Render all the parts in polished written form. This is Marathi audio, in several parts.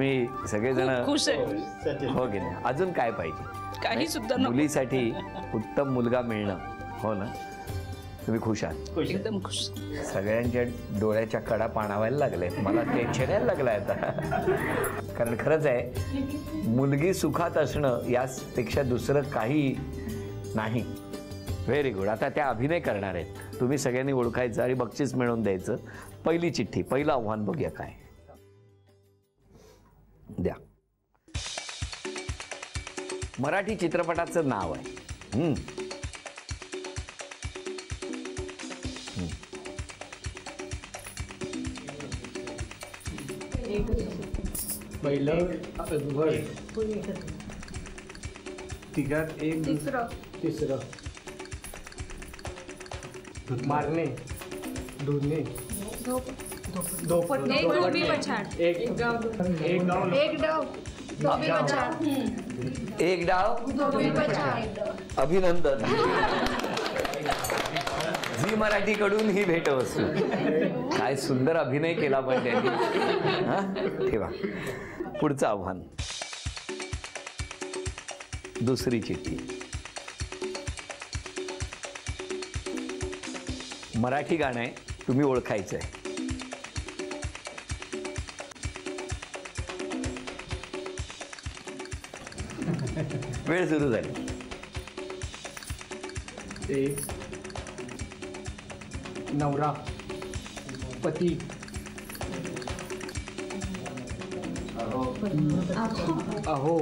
मी सगळेजण खुश आहे. हो की नाही? अजून काय पाहिजे? काही सुद्धा नको. मुलीसाठी उत्तम मुलगा मिळणं, हो ना? तुम्ही खुश आहात? एकदम खुश. सगळ्यांच्या डोळ्याच्या कडा पाणावायला लागले, मला टेन्शन यायला लागलं आता. कारण खरंच आहे, मुलगी सुखात असणं यापेक्षा दुसरं काही नाही. Very good. आता त्या अभिनय करणार आहेत, तुम्ही सगळ्यांनी ओळखायचं आणि बक्षीस मिळवून द्यायचं. पहिली चिठ्ठी, पहिलं आव्हान बघूया काय द्या. मराठी चित्रपटाचं नाव आहे. पहिलं तिघात एक तिसरं मारणे धुणे एक डाव अभिनंदन. झी मराठी कडून ही भेटवस्तू. काय सुंदर अभिनय केला पण त्यांनी. हा ठेवा. पुढचं आव्हान, दुसरी चिठ्ठी. मराठी गाणं आहे, तुम्ही ओळखायचं आहे. वेळ सुरू झाली. एक नवरा पती अहो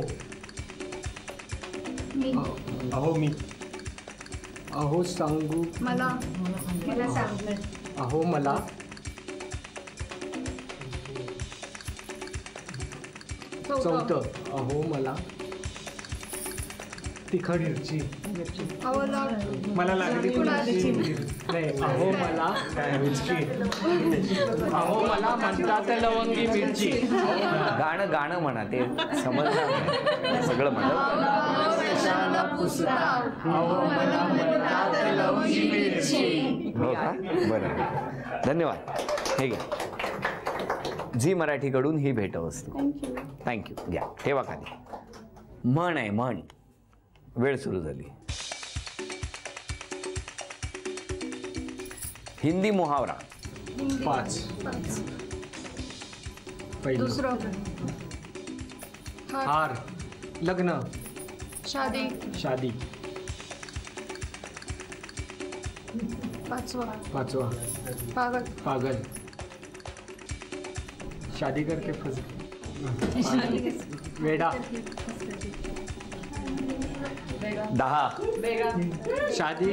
अहो मी अहो सांगू मला अहो मला चौथं अहो मला तिखट मिरची मला लागली मिरची नाही अहो मला मिरची अहो मला म्हणतात लवंगी मिरची. गाणं गाणं म्हणा, ते समजणार सगळं म्हणा. हो का? बरं, धन्यवाद. हे घ्या, झी मराठीकडून ही भेटवस्तू. थँक्यू. घ्या, ठेवा खाली. म्हण आहे, म्हण. वेळ सुरू झाली. हिंदी मुहावरा. 5 पहिलं दुसरं हार लग्न शादी शादी पाचवा पागल पागल शादी करके फंस वेडा 10. शादी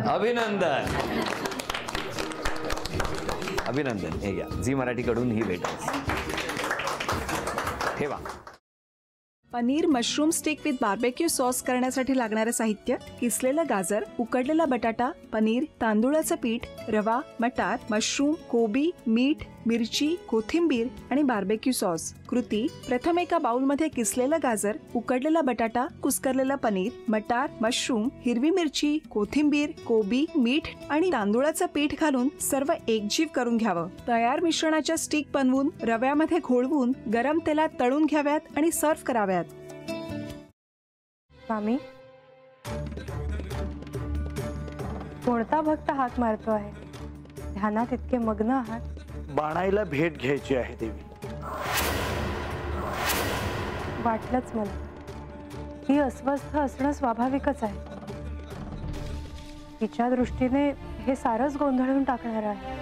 अभिनंदन. अभिनंदन. हे घ्या, झी मराठीकडून ही भेटवस्तू. ठेवा. Paneer mushroom stick with barbecue sauce करण्यासाठी लागणारे साहित्य: किसलेलं गाजर, उकडलेला बटाटा, पनीर, तांदूळाचं पीठ, रवा, मटार, मशरूम, कोबी, मीठ, मिरची, कोथिंबीर आणि बार्बेक्यू सॉस. कृती: प्रथम एका बाउलमध्ये किसलेलं गाजर, उकडलेला बटाटा, कुस्करलेलं पनीर, मटार, मशरूम, हिरवी मिरची, कोथिंबीर, कोबी, मीठ आणि तांदूळाचं पीठ घालून सर्व एकजीव करून घ्यावं. तयार मिश्रणाच्या स्टिक बनवून रव्यामध्ये घोळवून गरम तेलात तळून घ्याव्यात आणि सर्व्ह कराव्यात. स्वामी, कोणता भक्त हाक मारतो आहे? ध्यानात इतके मग्न आहात. बाणाईला भेट घ्यायची आहे देवी. वाटलंच मला. ही अस्वस्थ असणं स्वाभाविकच आहे. तिच्या दृष्टीने हे सारंच गोंधळून टाकणार आहे.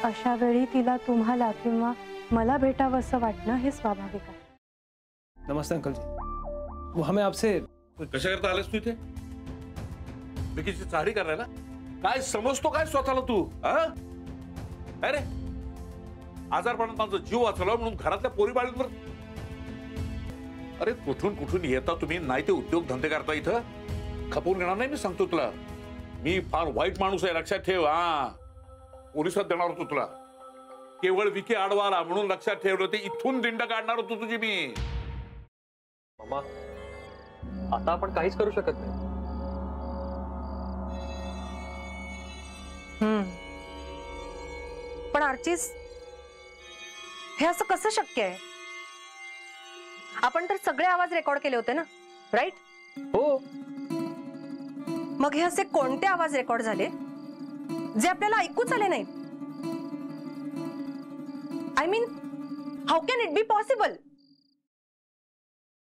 अशा वेळी तिला तुम्हाला किंवा मला भेटावं असं वाटणं हे स्वाभाविक आहे. नमस्ते अंकल जी. वो हमें आपसे कशा करता आलेस तू इथे? विकीची चाळी करायला? काय समजतो काय स्वतःला तू? अरे आजारपणात माझा जीव वाचला म्हणून घरातल्या पोरी बाळींवर. अरे कुठून कुठून येता तुम्ही? नाही ते उद्योग धंदे करता इथं. खपवून घेणार नाही मी सांगतो तुला. मी फार वाईट माणूस आहे, लक्षात ठेव. पोलिसात देणार होतो तुला. केवळ विकी आडवाला म्हणून लक्षात ठेवलं. ते इथून दिंड काढणार होतो तुझी मी. मामा, आता आपण काहीच करू शकत नाही. पण आर्चिस, हे असं कसं शक्य आहे? आपण तर सगळे आवाज रेकॉर्ड केले होते ना, राईट? हो. मग हे असे कोणते आवाज रेकॉर्ड झाले जे आपल्याला ऐकूच आले नाहीत? I mean, how can it be possible?